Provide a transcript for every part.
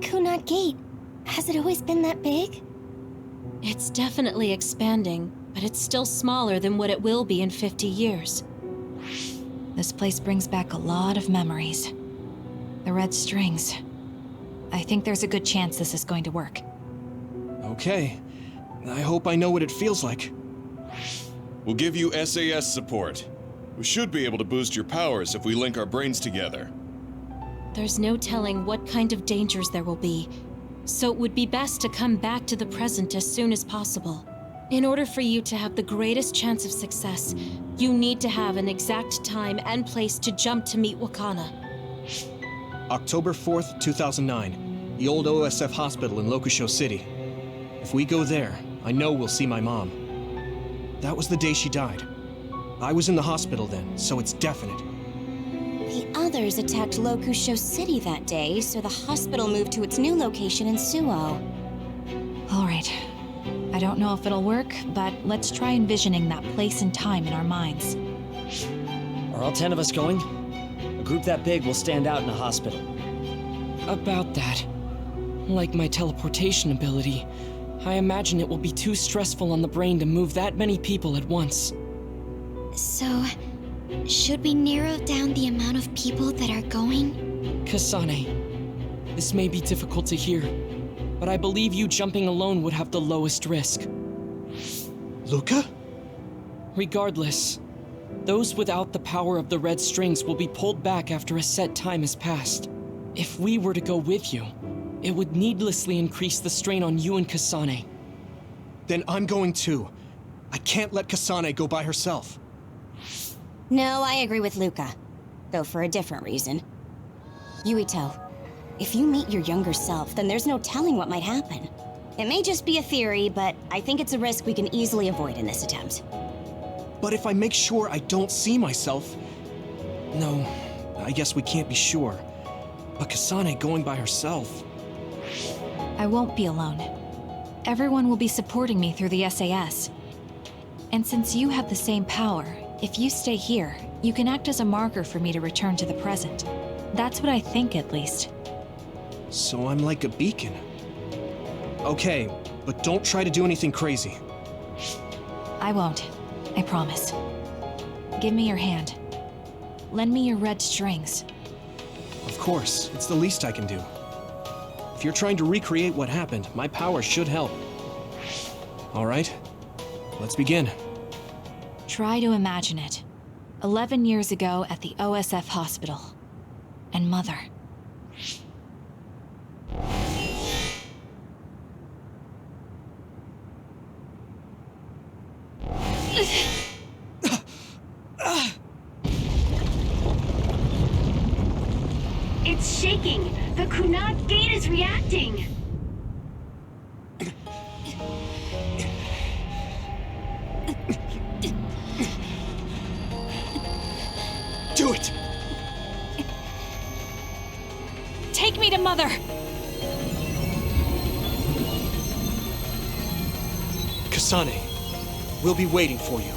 Kunad Gate? Has it always been that big? It's definitely expanding, but it's still smaller than what it will be in 50 years. This place brings back a lot of memories. The red strings. I think there's a good chance this is going to work. Okay. I hope I know what it feels like. We'll give you SAS support. We should be able to boost your powers if we link our brains together. There's no telling what kind of dangers there will be, so it would be best to come back to the present as soon as possible. In order for you to have the greatest chance of success, you need to have an exact time and place to jump to meet Wakana. October 4th, 2009. The old OSF hospital in Lokusho City. If we go there, I know we'll see my mom. That was the day she died. I was in the hospital then, so it's definite. The others attacked Lokusho City that day, so the hospital moved to its new location in Suo. All right. I don't know if it'll work, but let's try envisioning that place and time in our minds. Are all 10 of us going? A group that big will stand out in a hospital. About that. Like my teleportation ability, I imagine it will be too stressful on the brain to move that many people at once. So, should we narrow down the amount of people that are going? Kasane, this may be difficult to hear, but I believe you jumping alone would have the lowest risk. Luca? Regardless, those without the power of the red strings will be pulled back after a set time has passed. If we were to go with you, it would needlessly increase the strain on you and Kasane. Then I'm going too. I can't let Kasane go by herself. No, I agree with Luca. Though for a different reason. Yuito, if you meet your younger self, then there's no telling what might happen. It may just be a theory, but I think it's a risk we can easily avoid in this attempt. But if I make sure I don't see myself... No, I guess we can't be sure. But Kasane going by herself... I won't be alone. Everyone will be supporting me through the SAS. And since you have the same power, if you stay here, you can act as a marker for me to return to the present. That's what I think, at least. So I'm like a beacon. Okay, but don't try to do anything crazy. I won't. I promise. Give me your hand. Lend me your red strings. Of course, it's the least I can do. If you're trying to recreate what happened, my power should help. All right, let's begin. Try to imagine it. 11 years ago at the OSF hospital. And Mother. It's shaking! The Kunad Gate is reacting! Do it! Take me to Mother! Kasane, we'll be waiting for you.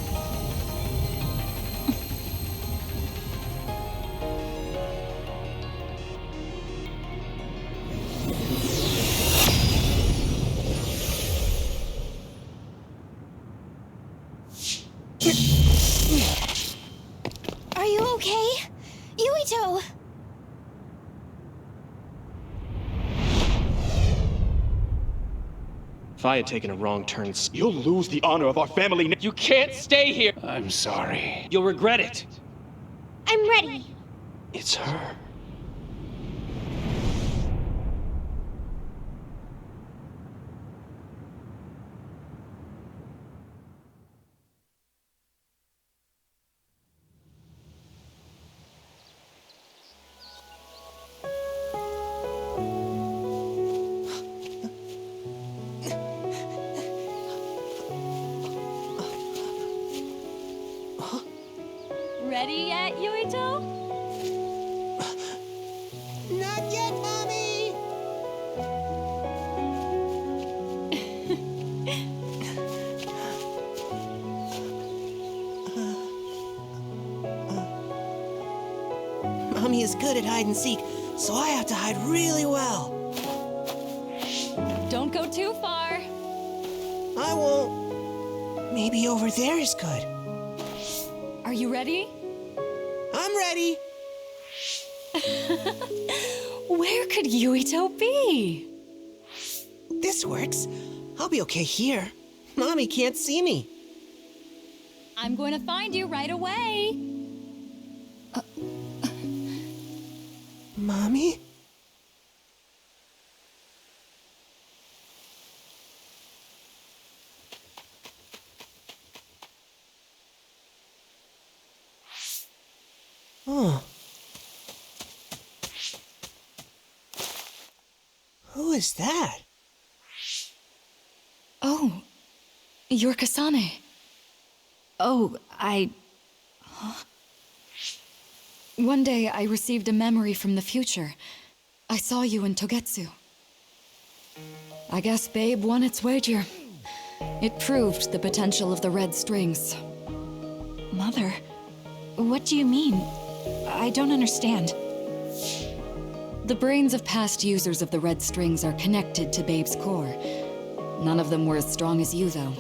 Are you okay? Yuito! If I had taken a wrong turn, you'll lose the honor of our family. You can't stay here! I'm sorry. You'll regret it! I'm ready! It's her. Ready yet, Yuito? Not yet, Mommy! Mommy is good at hide and seek, so I have to hide really well. I won't. Maybe over there is good. Are you ready? I'm ready. Where could Yuito be? This works. I'll be okay here. Mommy can't see me. I'm going to find you right away. Mommy? Oh. Who is that? Oh, you're Kasane. Oh, Huh? One day I received a memory from the future. I saw you in Togetsu. I guess Babe won its wager. It proved the potential of the red strings. Mother, what do you mean? I don't understand. The brains of past users of the red strings are connected to Babe's core. None of them were as strong as you, though.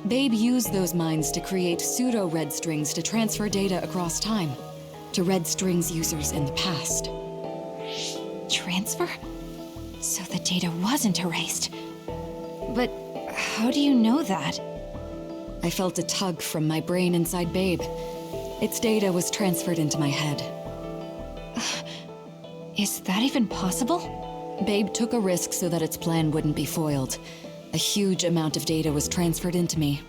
Babe used those minds to create pseudo-red strings to transfer data across time to red strings users in the past. Transfer? So the data wasn't erased. But how do you know that? I felt a tug from my brain inside Babe. Its data was transferred into my head. Is that even possible? Babe took a risk so that its plan wouldn't be foiled. A huge amount of data was transferred into me.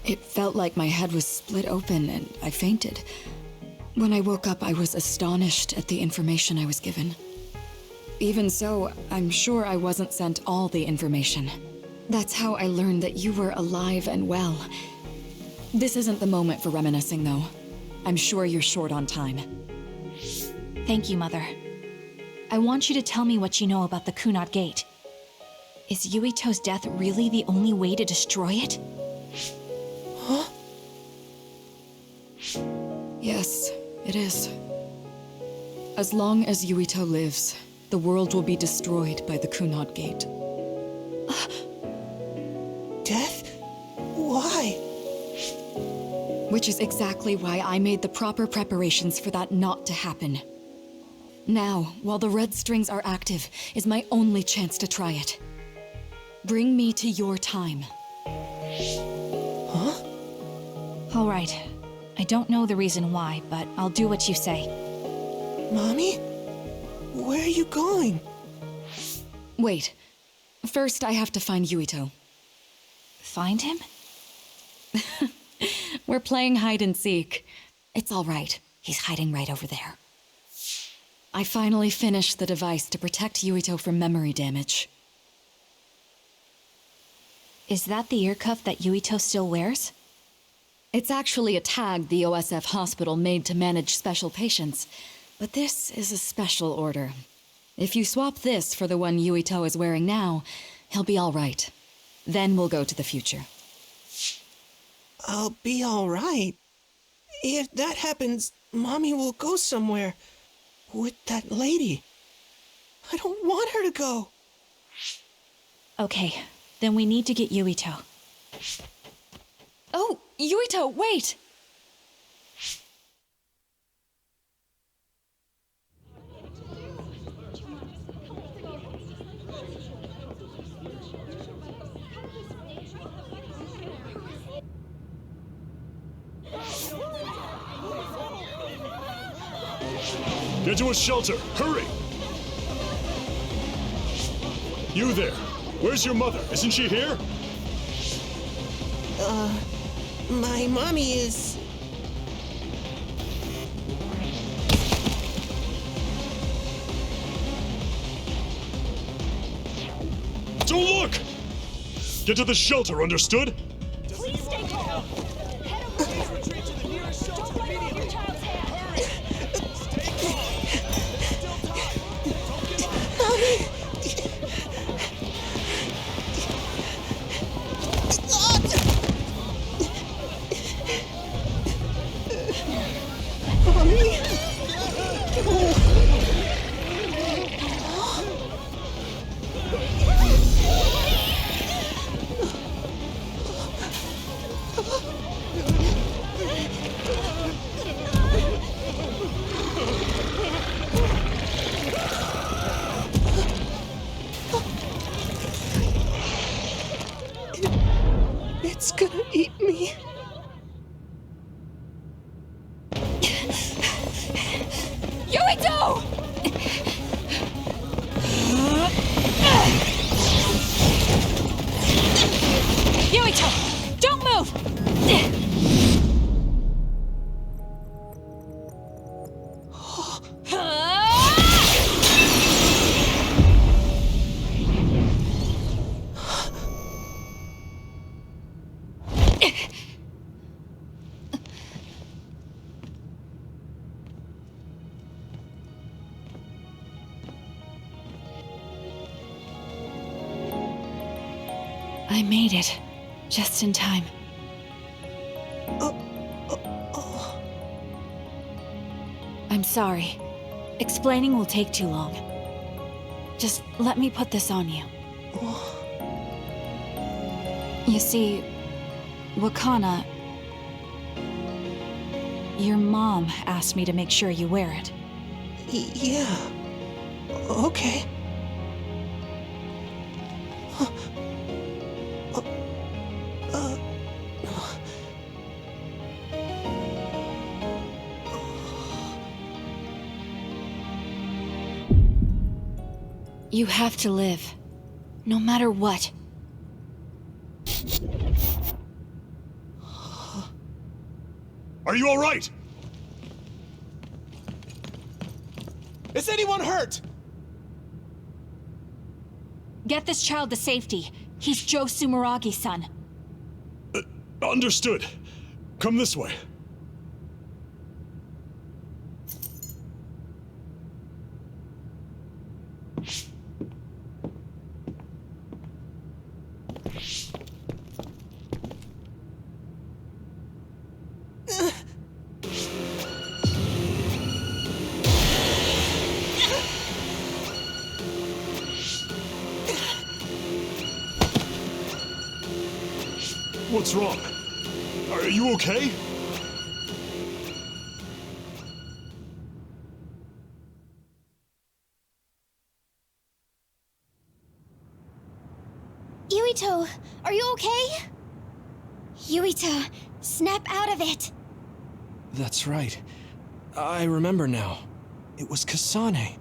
It felt like my head was split open and I fainted. When I woke up, I was astonished at the information I was given. Even so, I'm sure I wasn't sent all the information. That's how I learned that you were alive and well. This isn't the moment for reminiscing, though. I'm sure you're short on time. Thank you, Mother. I want you to tell me what you know about the Kunat Gate. Is Yuito's death really the only way to destroy it? Huh? Yes, it is. As long as Yuito lives, the world will be destroyed by the Kunat Gate. Death? Why? Which is exactly why I made the proper preparations for that not to happen. Now, while the red strings are active, is my only chance to try it. Bring me to your time. Huh? All right. I don't know the reason why, but I'll do what you say. Mommy? Where are you going? Wait. First, I have to find Yuito. Find him? We're playing hide and seek. It's all right. He's hiding right over there. I finally finished the device to protect Yuito from memory damage. Is that the ear cuff that Yuito still wears? It's actually a tag the OSF hospital made to manage special patients, but this is a special order. If you swap this for the one Yuito is wearing now, he'll be all right. Then we'll go to the future. I'll be all right. If that happens, Mommy will go somewhere. With that lady. I don't want her to go. Okay, then we need to get Yuito. Oh, Yuito, wait! Get to a shelter! Hurry! You there! Where's your mother? Isn't she here? My mommy is... Don't look! Get to the shelter, understood? Please stay calm. Head over here. Retreat to the nearest shelter. Don't let go of your child's hand. Hurry. Stay calm. There's still time. Don't give up. Mommy! Mommy! It's gonna eat me. Yuito! Yuito, don't move! I made it. Just in time. I'm sorry. Explaining will take too long. Just let me put this on you. You see, Wakana... Your mom asked me to make sure you wear it. Yeah. Okay. You have to live. No matter what. Are you alright? Is anyone hurt? Get this child to safety. He's Joe Sumeragi's son. Understood. Come this way. What's wrong? Are you okay? Yuito, are you okay? Yuito, snap out of it! That's right. I remember now. It was Kasane.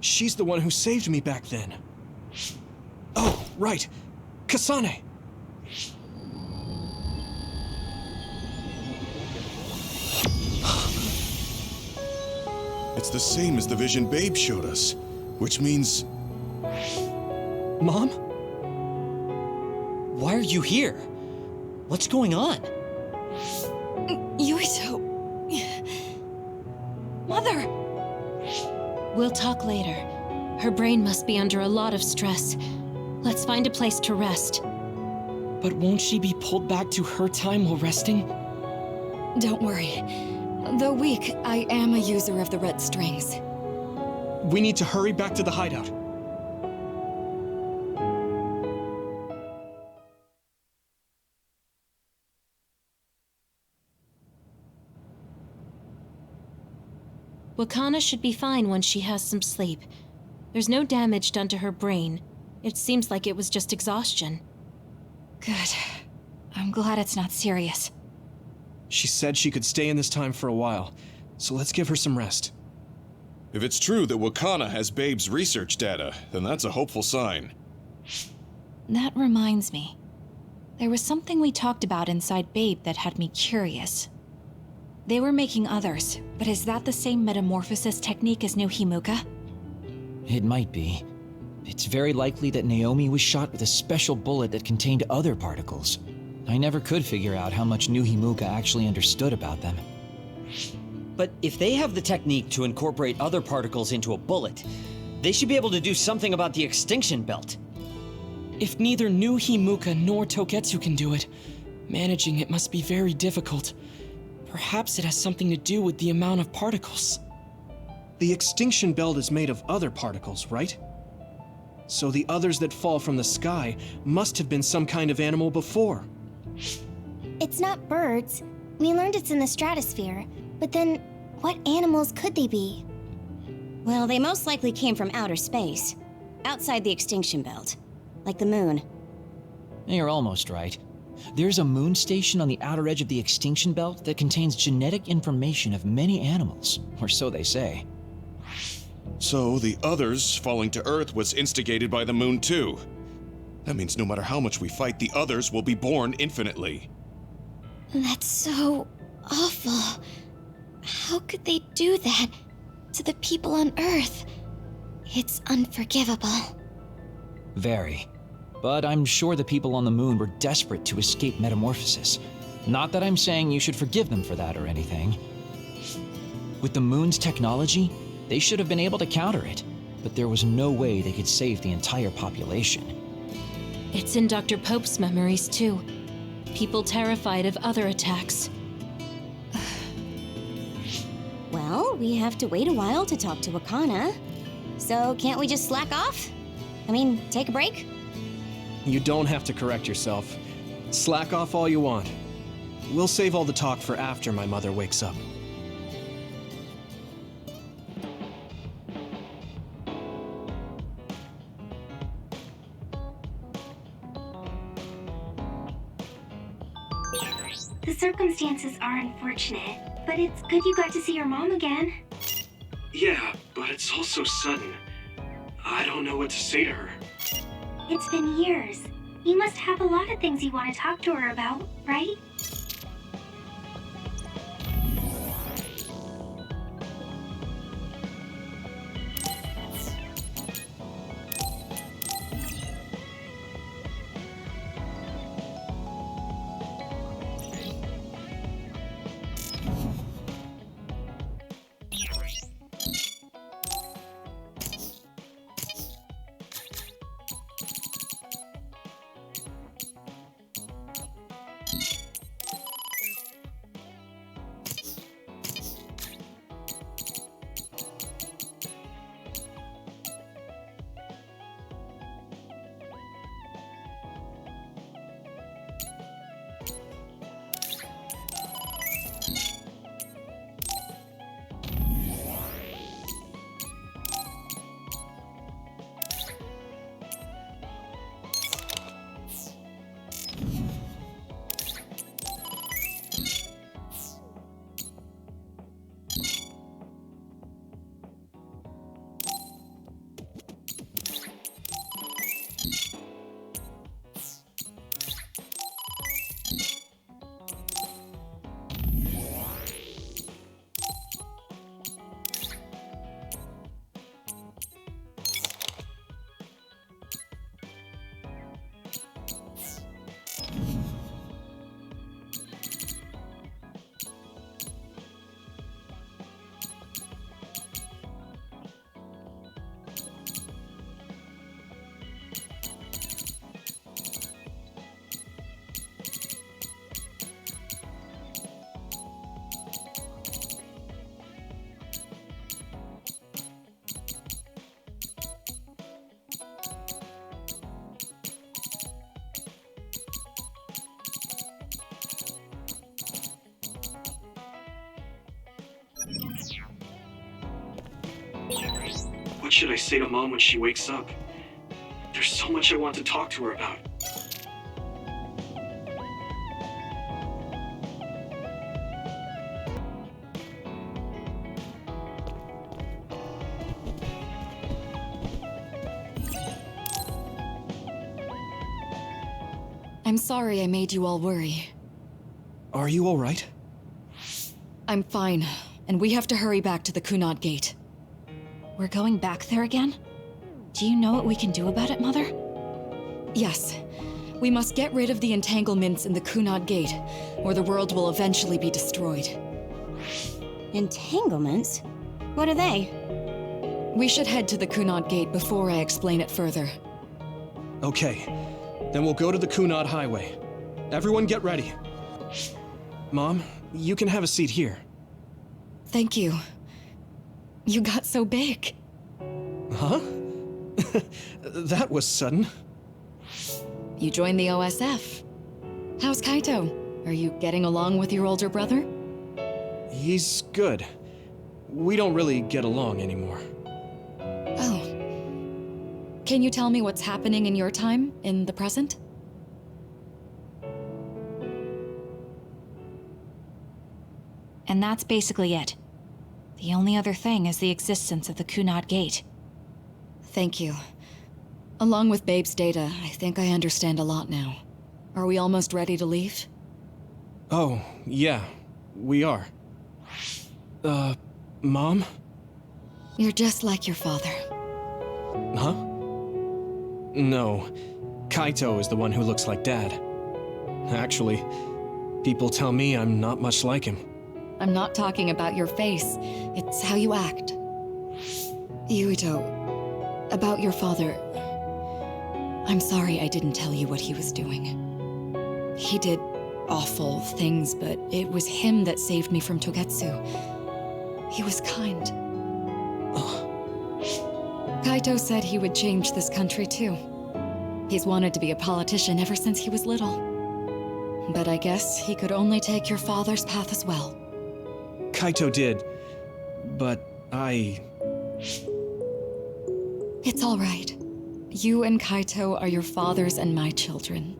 She's the one who saved me back then. Oh, right. Kasane! It's the same as the vision Babe showed us, which means... Mom? Why are you here? What's going on? Yuito... Mother! We'll talk later. Her brain must be under a lot of stress. Let's find a place to rest. But won't she be pulled back to her time while resting? Don't worry. Though weak, I am a user of the red strings. We need to hurry back to the hideout. Wakana should be fine when she has some sleep. There's no damage done to her brain. It seems like it was just exhaustion. Good. I'm glad it's not serious. She said she could stay in this time for a while, so let's give her some rest. If it's true that Wakana has Babe's research data, then that's a hopeful sign. That reminds me. There was something we talked about inside Babe that had me curious. They were making others, but is that the same metamorphosis technique as New Himuka? It might be. It's very likely that Naomi was shot with a special bullet that contained other particles. I never could figure out how much New Himuka actually understood about them. But if they have the technique to incorporate other particles into a bullet, they should be able to do something about the extinction belt. If neither New Himuka nor Toketsu can do it, managing it must be very difficult. Perhaps it has something to do with the amount of particles. The extinction belt is made of other particles, right? So the others that fall from the sky must have been some kind of animal before. It's not birds. We learned it's in the stratosphere. But then, what animals could they be? Well, they most likely came from outer space. Outside the extinction belt. Like the moon. You're almost right. There's a moon station on the outer edge of the extinction belt that contains genetic information of many animals, or so they say. So the others falling to Earth was instigated by the moon too. That means no matter how much we fight, the others will be born infinitely. That's so awful. How could they do that to the people on Earth? It's unforgivable. Very. But I'm sure the people on the moon were desperate to escape metamorphosis. Not that I'm saying you should forgive them for that or anything. With the moon's technology, they should have been able to counter it, but there was no way they could save the entire population. It's in Dr. Pope's memories, too. People terrified of other attacks. Well, we have to wait a while to talk to Akana. So can't we just slack off? I mean, take a break? You don't have to correct yourself. Slack off all you want. We'll save all the talk for after my mother wakes up. The circumstances are unfortunate, but it's good you got to see your mom again. Yeah, but it's all so sudden. I don't know what to say to her. It's been years. You must have a lot of things you want to talk to her about, right? What should I say to Mom when she wakes up? There's so much I want to talk to her about. I'm sorry I made you all worry. Are you all right? I'm fine, and we have to hurry back to the Kunad Gate. We're going back there again? Do you know what we can do about it, Mother? Yes. We must get rid of the entanglements in the Kunad Gate, or the world will eventually be destroyed. Entanglements? What are they? We should head to the Kunad Gate before I explain it further. Okay. Then we'll go to the Kunad Highway. Everyone get ready. Mom, you can have a seat here. Thank you. You got so big. Huh? That was sudden. You joined the OSF. How's Kaito? Are you getting along with your older brother? He's good. We don't really get along anymore. Oh. Can you tell me what's happening in your time, in the present? And that's basically it. The only other thing is the existence of the Kunad Gate. Thank you. Along with Babe's data, I think I understand a lot now. Are we almost ready to leave? Oh, yeah, we are. Mom? You're just like your father. Huh? No, Kaito is the one who looks like Dad. Actually, people tell me I'm not much like him. I'm not talking about your face. It's how you act. Yuito, about your father... I'm sorry I didn't tell you what he was doing. He did awful things, but it was him that saved me from Togetsu. He was kind. Kaito said he would change this country too. He's wanted to be a politician ever since he was little. But I guess he could only take your father's path as well. Kaito did, but It's all right. You and Kaito are your father's and my children.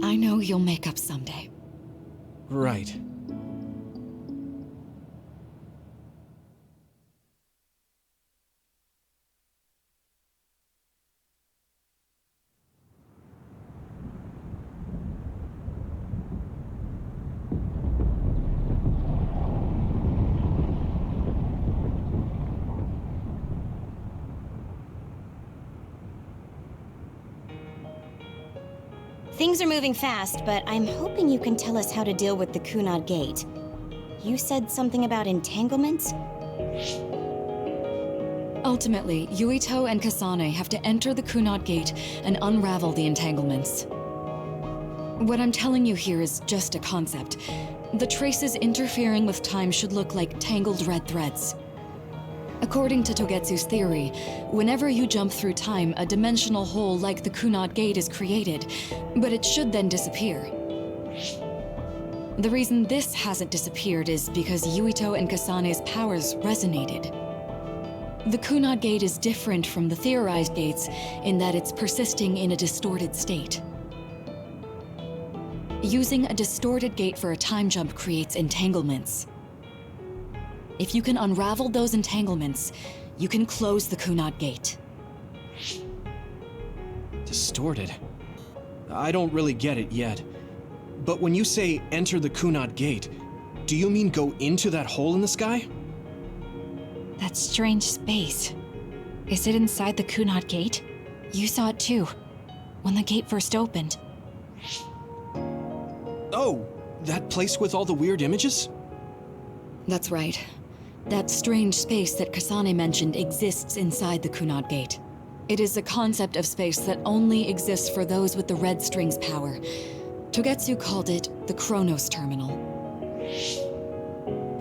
I know you'll make up someday. Right. Things are moving fast, but I'm hoping you can tell us how to deal with the Kunad Gate. You said something about entanglements? Ultimately, Yuito and Kasane have to enter the Kunad Gate and unravel the entanglements. What I'm telling you here is just a concept. The traces interfering with time should look like tangled red threads. According to Togetsu's theory, whenever you jump through time, a dimensional hole like the Kunad Gate is created, but it should then disappear. The reason this hasn't disappeared is because Yuito and Kasane's powers resonated. The Kunad Gate is different from the theorized gates in that it's persisting in a distorted state. Using a distorted gate for a time jump creates entanglements. If you can unravel those entanglements, you can close the Kunad Gate. Distorted? I don't really get it yet. But when you say enter the Kunad Gate, do you mean go into that hole in the sky? That strange space. Is it inside the Kunad Gate? You saw it too, when the gate first opened. Oh, that place with all the weird images? That's right. That strange space that Kasane mentioned exists inside the Kunad Gate. It is a concept of space that only exists for those with the red string's power. Togetsu called it the Chronos Terminal.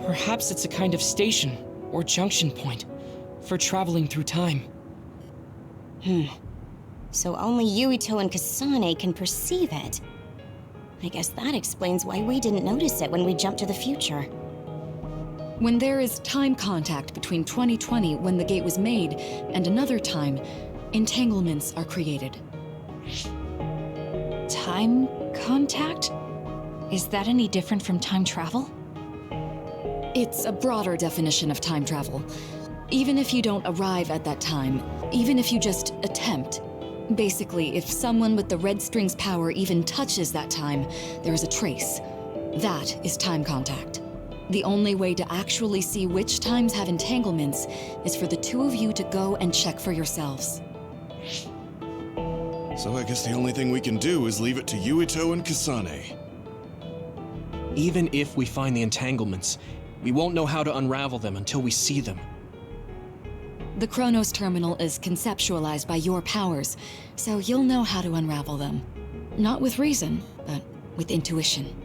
Perhaps it's a kind of station or junction point for traveling through time. So only Yuito and Kasane can perceive it. I guess that explains why we didn't notice it when we jumped to the future. When there is time contact between 2020, when the gate was made, and another time, entanglements are created. Time contact? Is that any different from time travel? It's a broader definition of time travel. Even if you don't arrive at that time, even if you just attempt. Basically, if someone with the red string's power even touches that time, there is a trace. That is time contact. The only way to actually see which times have entanglements is for the two of you to go and check for yourselves. So I guess the only thing we can do is leave it to Yuito and Kasane. Even if we find the entanglements, we won't know how to unravel them until we see them. The Chronos Terminal is conceptualized by your powers, so you'll know how to unravel them. Not with reason, but with intuition.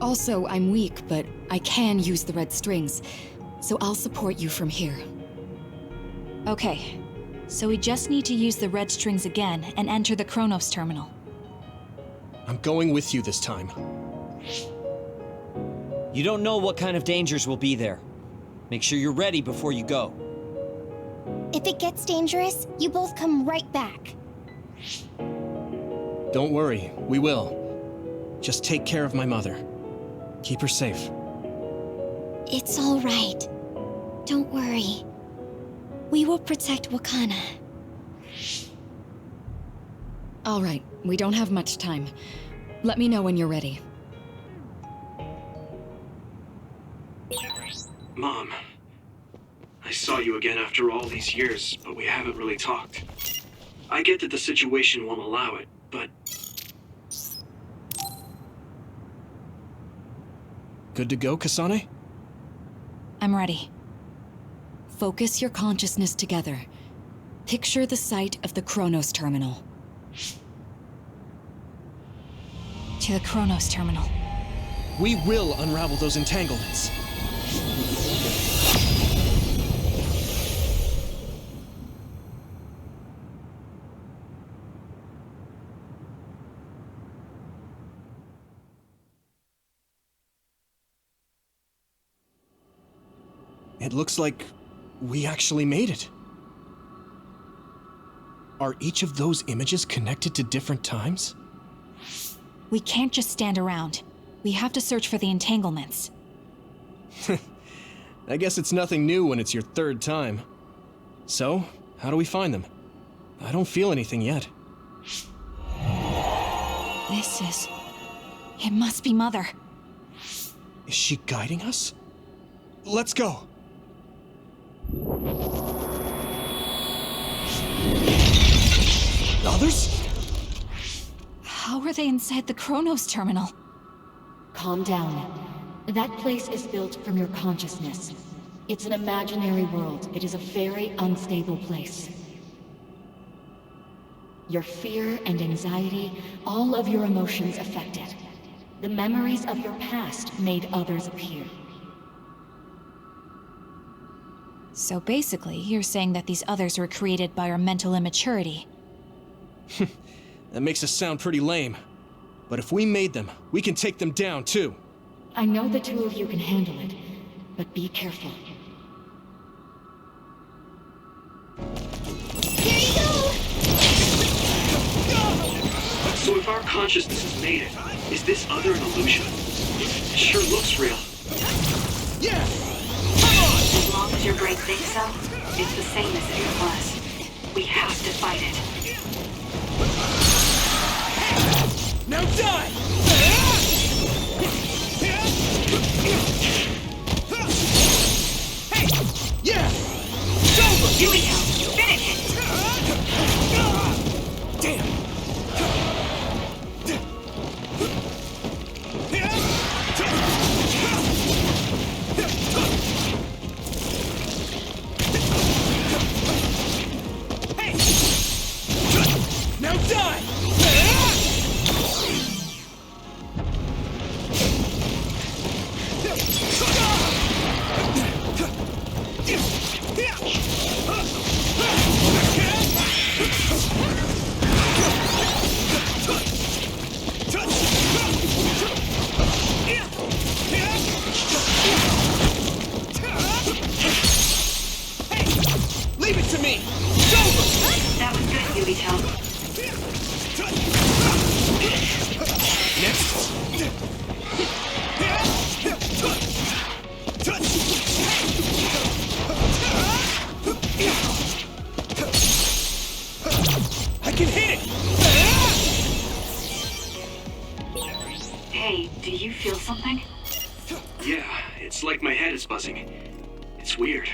Also, I'm weak, but I can use the red strings, so I'll support you from here. Okay, so we just need to use the red strings again and enter the Chronos Terminal. I'm going with you this time. You don't know what kind of dangers will be there. Make sure you're ready before you go. If it gets dangerous, you both come right back. Don't worry, we will. Just take care of my mother. Keep her safe. It's all right. Don't worry. We will protect Wakana. All right, we don't have much time. Let me know when you're ready. Mom, I saw you again after all these years, but we haven't really talked. I get that the situation won't allow it, but... Good to go, Kasane? I'm ready. Focus your consciousness together. Picture the site of the Chronos Terminal. To the Chronos Terminal. We will unravel those entanglements. It looks like we actually made it. Are each of those images connected to different times? We can't just stand around. We have to search for the entanglements. I guess it's nothing new when it's your third time. So, how do we find them? I don't feel anything yet. It must be Mother. Is she guiding us? Let's go! Others? How are they inside the Chronos Terminal? Calm down. That place is built from your consciousness. It's an imaginary world. It is a very unstable place. Your fear and anxiety, all of your emotions affected. The memories of your past made others appear. So basically, you're saying that these others were created by our mental immaturity. That makes us sound pretty lame. But if we made them, we can take them down, too. I know the two of you can handle it, but be careful. Here you go! So if our consciousnesses made it, is this other an illusion? It sure looks real. Yeah! As long as your brain thinks so, it's the same as it was. We have to fight it. Now die! Hey! Yeah! It's over! Yuito, finish it! Damn! Hey! Now die! Leave it to me! It's over! That was good, Yuito. Next! I can hit it! Hey, do you feel something? Yeah, it's like my head is buzzing. It's weird.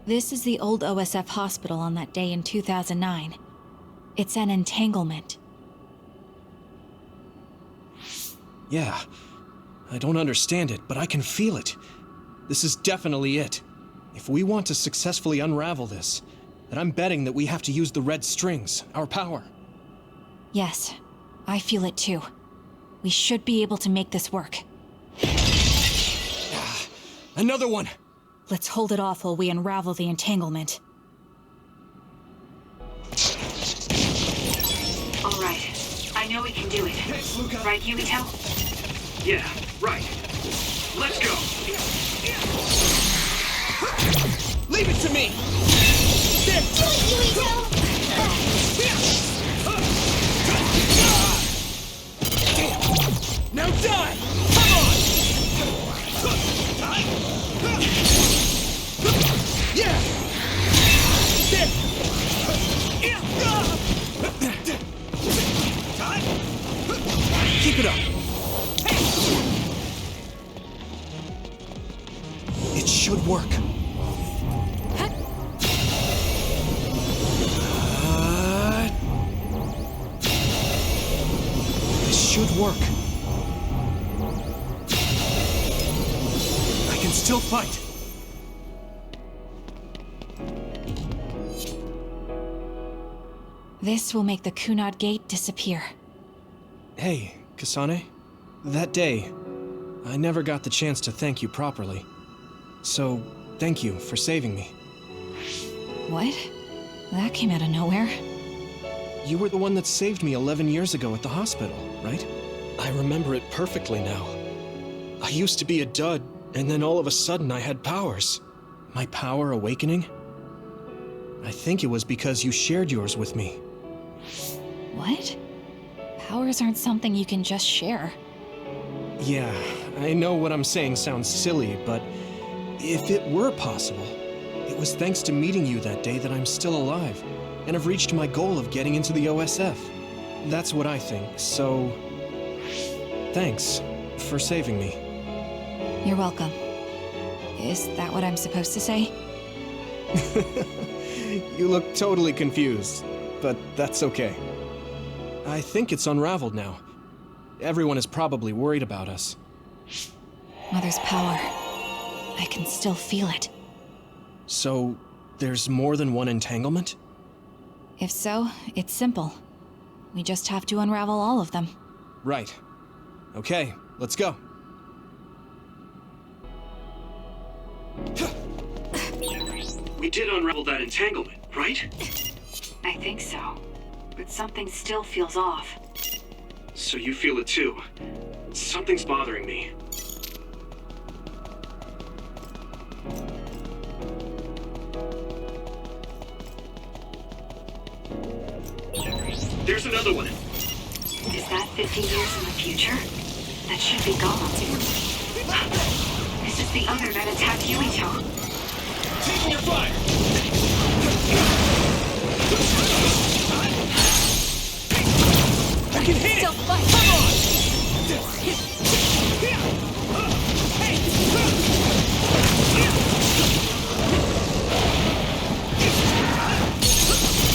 This is the old OSF hospital on that day in 2009. It's an entanglement. Yeah. I don't understand it, but I can feel it. This is definitely it. If we want to successfully unravel this, then I'm betting that we have to use the red strings, our power. Yes, I feel it too. We should be able to make this work. Another one! Let's hold it off while we unravel the entanglement. All right. I know we can do it. Thanks, Luca. Right, Yuito? Yeah, right. Let's go! Leave it to me! There! Do it, Yuito! Now die! Come on! Yeah! There! Keep it up! It should work. This should work. I can still fight. This will make the Kunad Gate disappear. Hey, Kasane. That day, I never got the chance to thank you properly. So, thank you for saving me. What? That came out of nowhere. You were the one that saved me 11 years ago at the hospital, right? I remember it perfectly now. I used to be a dud, and then all of a sudden I had powers. My power awakening? I think it was because you shared yours with me. What? Powers aren't something you can just share. Yeah, I know what I'm saying sounds silly, but if it were possible, it was thanks to meeting you that day that I'm still alive, and have reached my goal of getting into the OSF. That's what I think, so... thanks for saving me. You're welcome. Is that what I'm supposed to say? You look totally confused, but that's okay. I think it's unraveled now. Everyone is probably worried about us. Mother's power. I can still feel it. So, there's more than one entanglement? If so, it's simple. We just have to unravel all of them. Right. Okay, let's go. We did unravel that entanglement, right? I think so. But something still feels off. So you feel it too. Something's bothering me. There's another one. Is that 50 years in the future? That should be gone. This is the other that attacked Yuito. Taking your fire! I can hit! Still fight! Come on!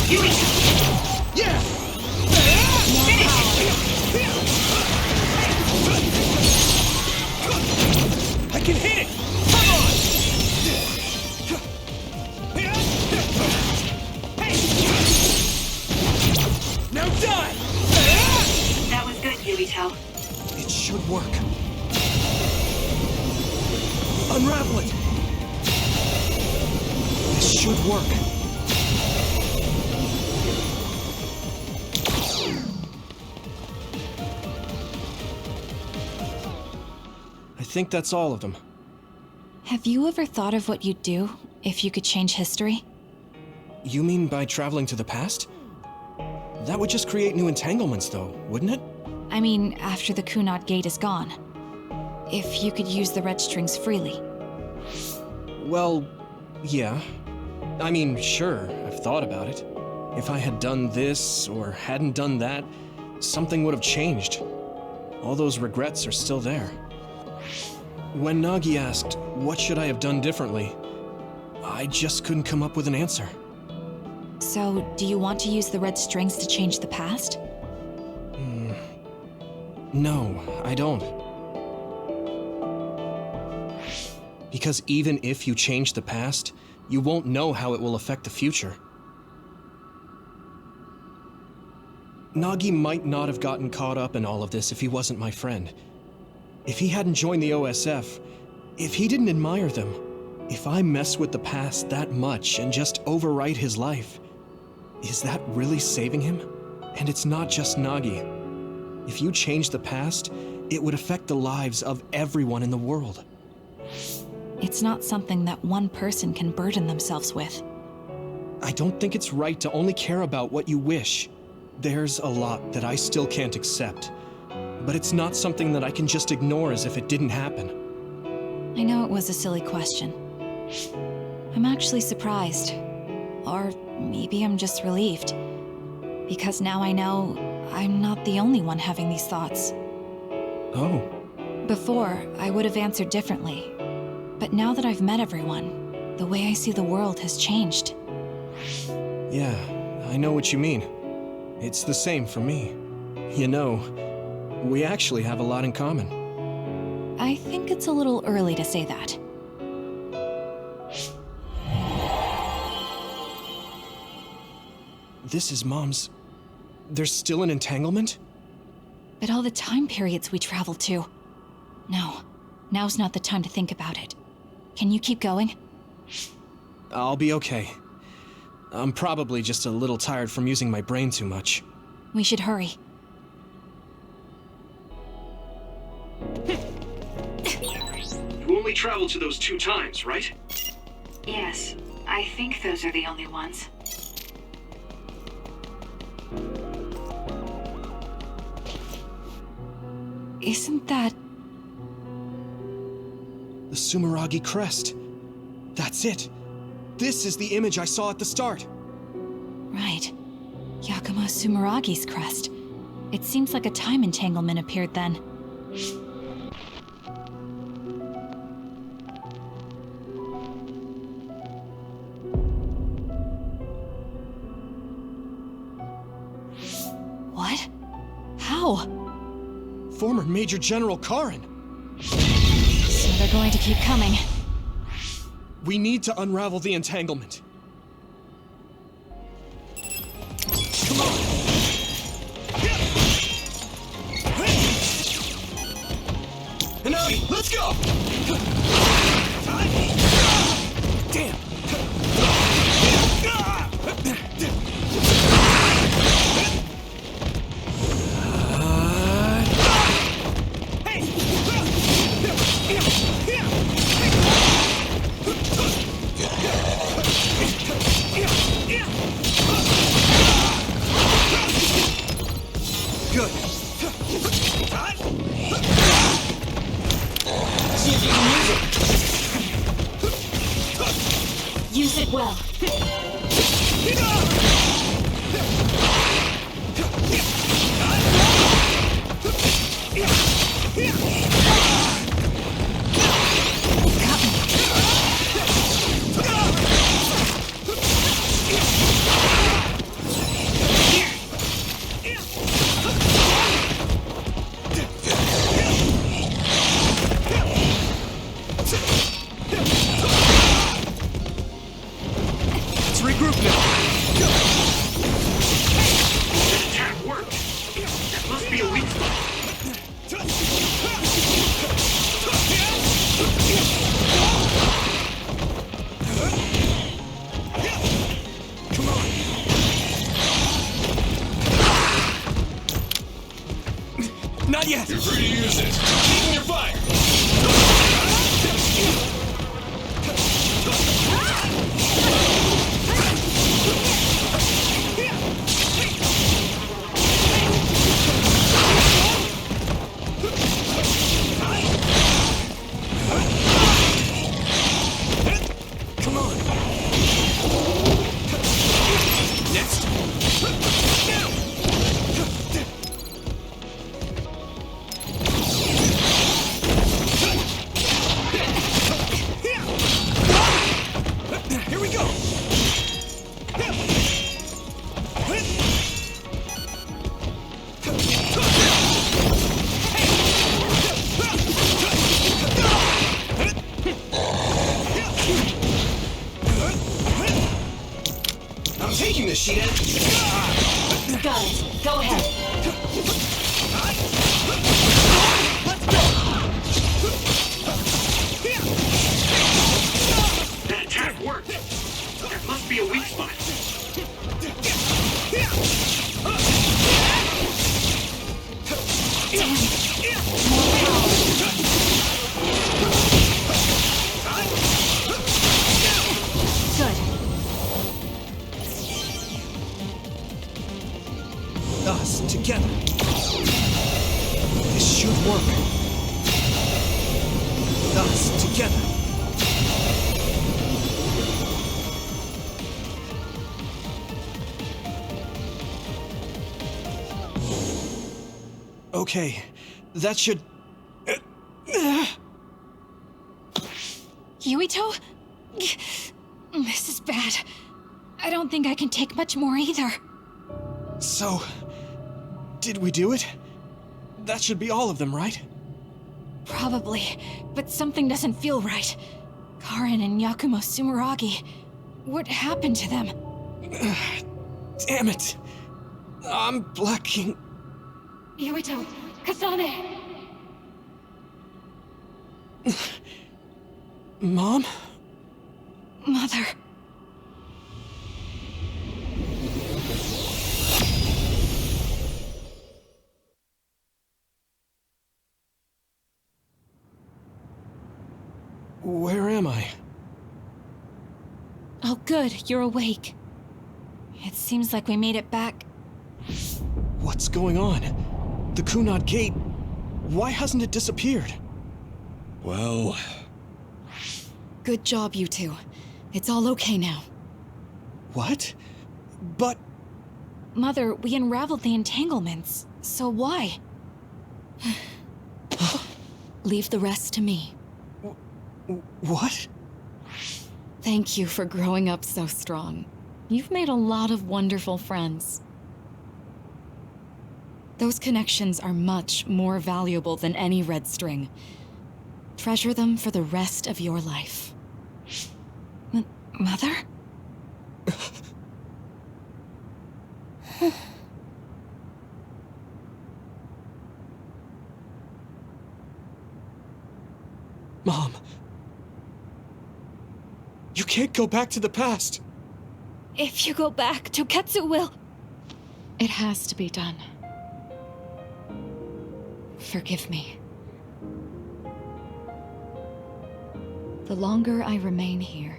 Yuito! Yeah! I can hit it! Come on! Now die! That was good, Yuito. It should work. Unravel it! This should work. I think that's all of them. Have you ever thought of what you'd do if you could change history? You mean by traveling to the past? That would just create new entanglements, though, wouldn't it? I mean, after the Kunad Gate is gone. If you could use the red strings freely. Well, yeah. I mean, sure, I've thought about it. If I had done this, or hadn't done that, something would have changed. All those regrets are still there. When Nagi asked, what should I have done differently, I just couldn't come up with an answer. So, do you want to use the red strings to change the past? No, I don't. Because even if you change the past, you won't know how it will affect the future. Nagi might not have gotten caught up in all of this if he wasn't my friend. If he hadn't joined the OSF, If he didn't admire them, if I mess with the past that much and just overwrite his life, is that really saving him? And it's not just Nagi. If you change the past, it would affect the lives of everyone in the world. It's not something that one person can burden themselves with. I don't think it's right to only care about what you wish. There's a lot that I still can't accept, but it's not something that I can just ignore as if it didn't happen. I know it was a silly question. I'm actually surprised. Or maybe I'm just relieved. Because now I know I'm not the only one having these thoughts. Oh. Before, I would have answered differently. But now that I've met everyone, the way I see the world has changed. Yeah, I know what you mean. It's the same for me. You know, we actually have a lot in common. I think it's a little early to say that. This is Mom's... There's still an entanglement? But all the time periods we traveled to. No, now's not the time to think about it. Can you keep going? I'll be okay. I'm probably just a little tired from using my brain too much. We should hurry. You only traveled to those 2 times, right? Yes, I think those are the only ones. Isn't that... The Sumeragi crest. That's it. This is the image I saw at the start. Right. Yakumo Sumeragi's crest. It seems like a time entanglement appeared then. What? How? Former Major General Karin. So they're going to keep coming. We need to unravel the entanglement. Come on! Hanami, let's go! Damn! Good. See if you can use it. Use it well. Let's regroup now. That attack worked. That must be a weak spot. Come on. Not yet. You're free to use it. Taking your fire. Come on. Next. Here we go. I'm taking this, Shida. Got it. Go ahead. Let's go. be a weak spot. Us together. This should work. Us together. Okay, that should... Yuito? This is bad. I don't think I can take much more either. So, did we do it? That should be all of them, right? Probably, but something doesn't feel right. Karin and Yakumo Sumeragi. What happened to them? Damn it! I'm blacking... Yuito! Kasane! Mom? Mother... Where am I? Oh good, you're awake. It seems like we made it back. What's going on? The Kunad Gate... Why hasn't it disappeared? Well... Good job, you two. It's all okay now. What? But... Mother, we unraveled the entanglements, so why? Leave the rest to me. What? Thank you for growing up so strong. You've made a lot of wonderful friends. Those connections are much more valuable than any red string. Treasure them for the rest of your life. Mother? Mom. You can't go back to the past. If you go back, Toketsu will... It has to be done. Forgive me. The longer I remain here,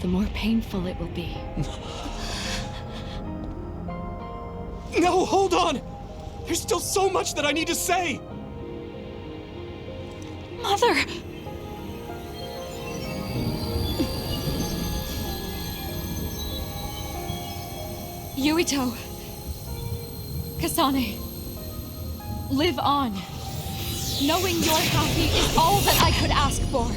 the more painful it will be. No, hold on! There's still so much that I need to say! Mother! Yuito. Kasane. Live on. Knowing you're happy is all that I could ask for.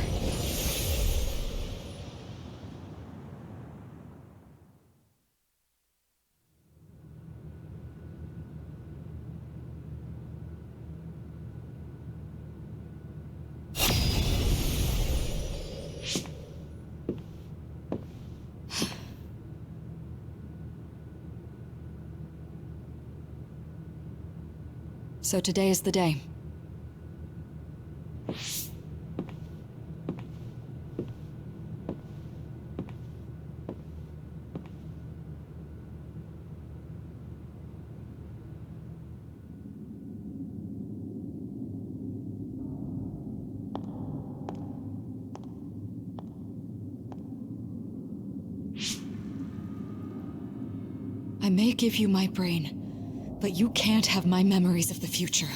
So today is the day. I may give you my brain, but you can't have my memories of the future.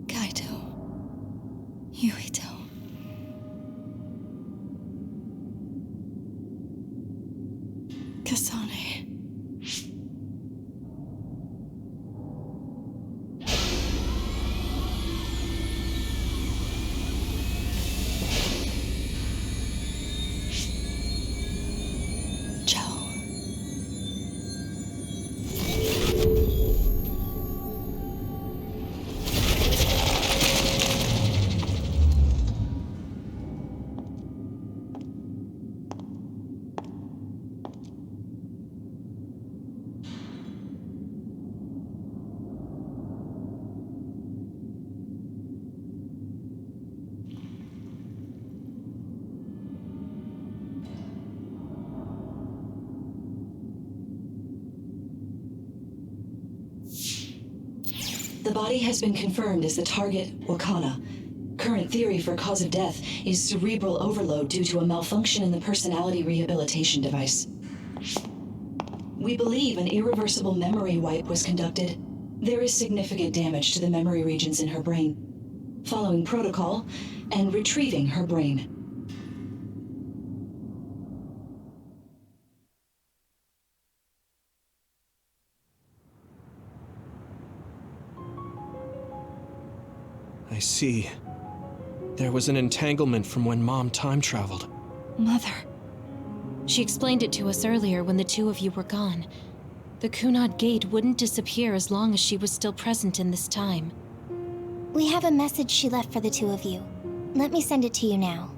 Kaito. Yuito. Kasane. The body has been confirmed as the target, Wakana. Current theory for cause of death is cerebral overload due to a malfunction in the personality rehabilitation device. We believe an irreversible memory wipe was conducted. There is significant damage to the memory regions in her brain. Following protocol and retrieving her brain. I see. There was an entanglement from when Mom time traveled. Mother. She explained it to us earlier when the two of you were gone. The Kunad Gate wouldn't disappear as long as she was still present in this time. We have a message she left for the two of you. Let me send it to you now.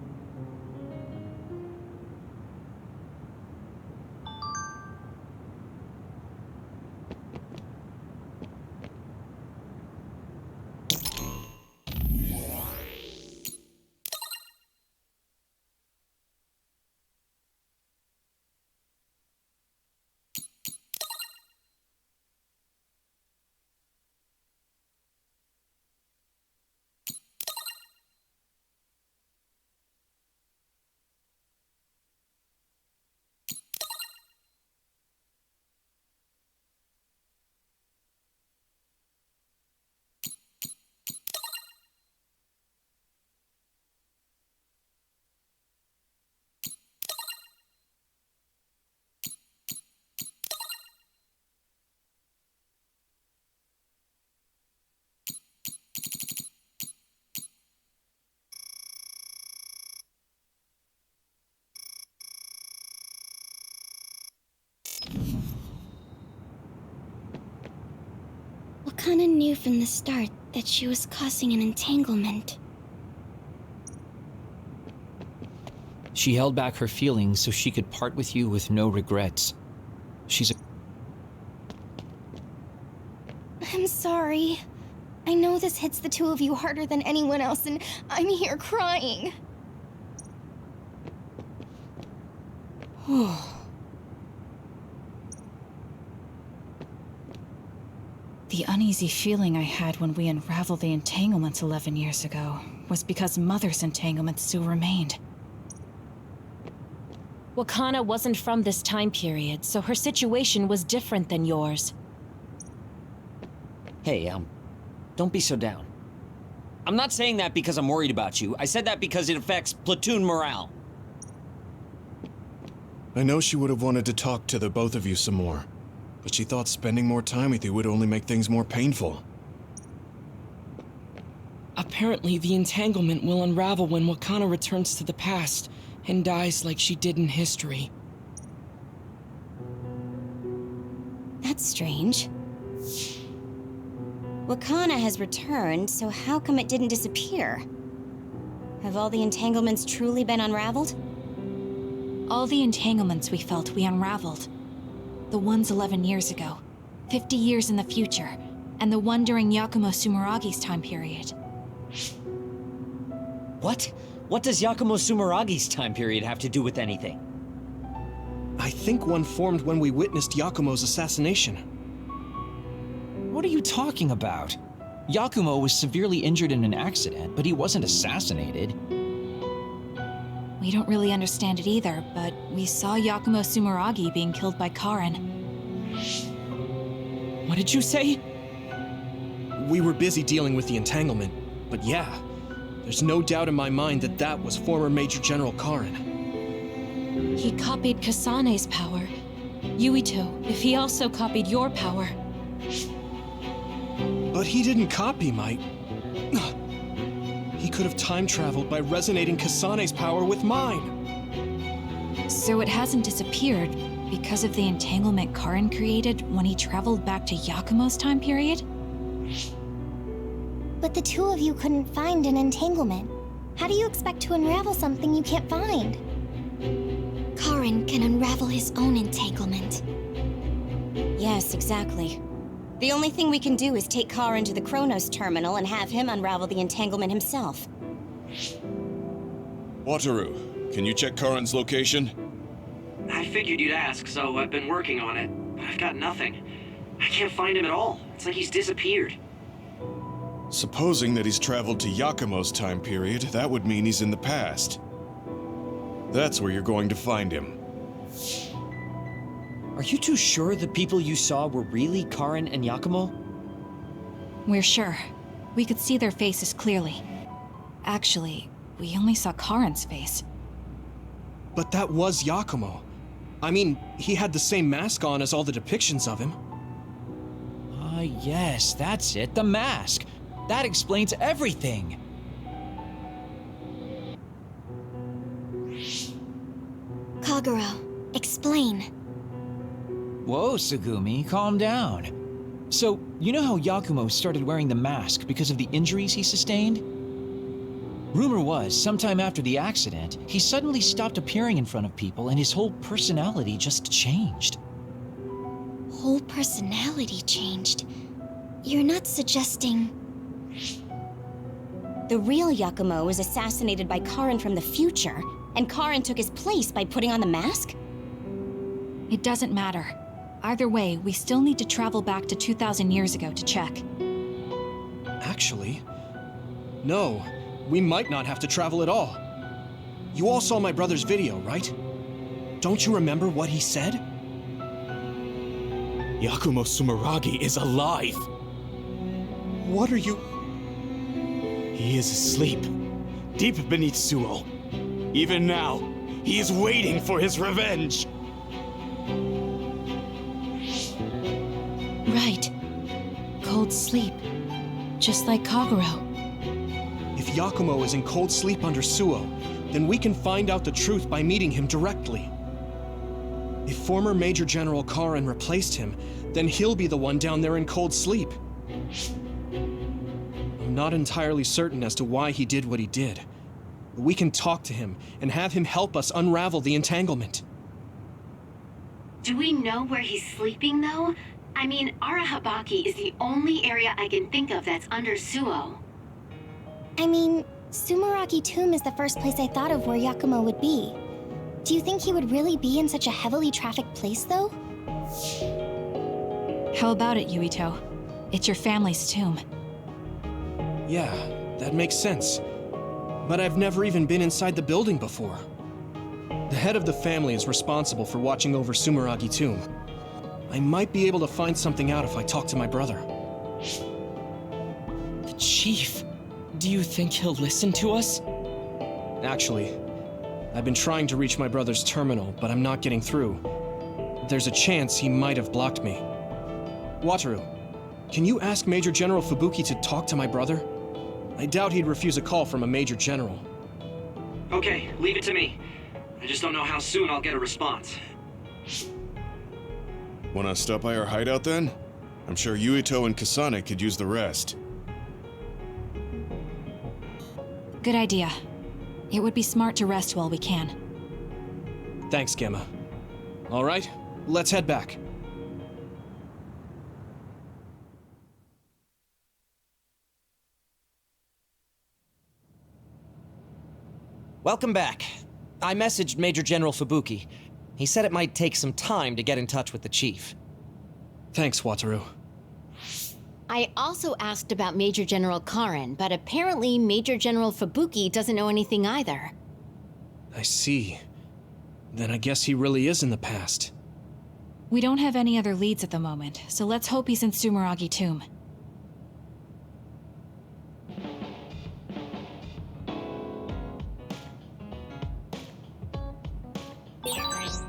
Wakana knew from the start that she was causing an entanglement. She held back her feelings so she could part with you with no regrets. She's a... I'm sorry. I know this hits the two of you harder than anyone else, and I'm here crying. The uneasy feeling I had when we unraveled the entanglements 11 years ago was because Mother's entanglements still remained. Wakana wasn't from this time period, so her situation was different than yours. Hey, don't be so down. I'm not saying that because I'm worried about you. I said that because it affects platoon morale. I know she would have wanted to talk to the both of you some more, but she thought spending more time with you would only make things more painful. Apparently, the entanglement will unravel when Wakana returns to the past and dies like she did in history. That's strange. Wakana has returned, so how come it didn't disappear? Have all the entanglements truly been unraveled? All the entanglements we felt we unraveled. The ones 11 years ago, 50 years in the future, and the one during Yakumo Sumeragi's time period. What? What does Yakumo Sumeragi's time period have to do with anything? I think one formed when we witnessed Yakumo's assassination. What are you talking about? Yakumo was severely injured in an accident, but he wasn't assassinated. We don't really understand it either, but we saw Yakumo Sumeragi being killed by Karen. What did you say? We were busy dealing with the entanglement, but yeah, there's no doubt in my mind that that was former Major General Karen. He copied Kasane's power. Yuito, if he also copied your power. But he didn't copy my... He could have time-traveled by resonating Kasane's power with mine. So it hasn't disappeared because of the entanglement Karen created when he traveled back to Yakumo's time period? But the two of you couldn't find an entanglement. How do you expect to unravel something you can't find? Karen can unravel his own entanglement. Yes, exactly. The only thing we can do is take Karen to the Chronos terminal and have him unravel the entanglement himself. Wataru, can you check Karen's location? I figured you'd ask, so I've been working on it, but I've got nothing. I can't find him at all. It's like he's disappeared. Supposing that he's traveled to Yakumo's time period, that would mean he's in the past. That's where you're going to find him. Are you two sure the people you saw were really Karin and Yakumo? We're sure. We could see their faces clearly. Actually, we only saw Karin's face. But that was Yakumo. I mean, he had the same mask on as all the depictions of him. Ah, yes, that's it, the mask. That explains everything. Kagero, explain. Whoa, Tsugumi, calm down. So, you know how Yakumo started wearing the mask because of the injuries he sustained? Rumor was, sometime after the accident, he suddenly stopped appearing in front of people and his whole personality just changed. Whole personality changed? You're not suggesting... The real Yakumo was assassinated by Karin from the future, and Karin took his place by putting on the mask? It doesn't matter. Either way, we still need to travel back to 2,000 years ago to check. Actually, no. We might not have to travel at all. You all saw my brother's video, right? Don't you remember what he said? Yakumo Sumeragi is alive! What are you... He is asleep, deep beneath Suo. Even now, he is waiting for his revenge! Right. Cold sleep. Just like Kagero. If Yakumo is in cold sleep under Suo, then we can find out the truth by meeting him directly. If former Major General Karin replaced him, then he'll be the one down there in cold sleep. I'm not entirely certain as to why he did what he did. But we can talk to him and have him help us unravel the entanglement. Do we know where he's sleeping, though? I mean, Arahabaki is the only area I can think of that's under Suo. I mean, Sumeragi Tomb is the first place I thought of where Yakumo would be. Do you think he would really be in such a heavily trafficked place, though? How about it, Yuito? It's your family's tomb. Yeah, that makes sense. But I've never even been inside the building before. The head of the family is responsible for watching over Sumeragi Tomb. I might be able to find something out if I talk to my brother. The chief. Do you think he'll listen to us? Actually, I've been trying to reach my brother's terminal, but I'm not getting through. There's a chance he might have blocked me. Wataru, can you ask Major General Fubuki to talk to my brother? I doubt he'd refuse a call from a Major General. Okay, leave it to me. I just don't know how soon I'll get a response. Wanna stop by our hideout then? I'm sure Yuito and Kasane could use the rest. Good idea. It would be smart to rest while we can. Thanks, Gemma. All right, let's head back. Welcome back. I messaged Major General Fubuki. He said it might take some time to get in touch with the chief. Thanks, Wataru. I also asked about Major General Karin, but apparently Major General Fubuki doesn't know anything either. I see. Then I guess he really is in the past. We don't have any other leads at the moment, so let's hope he's in Sumeragi Tomb.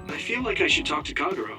I feel like I should talk to Kagero.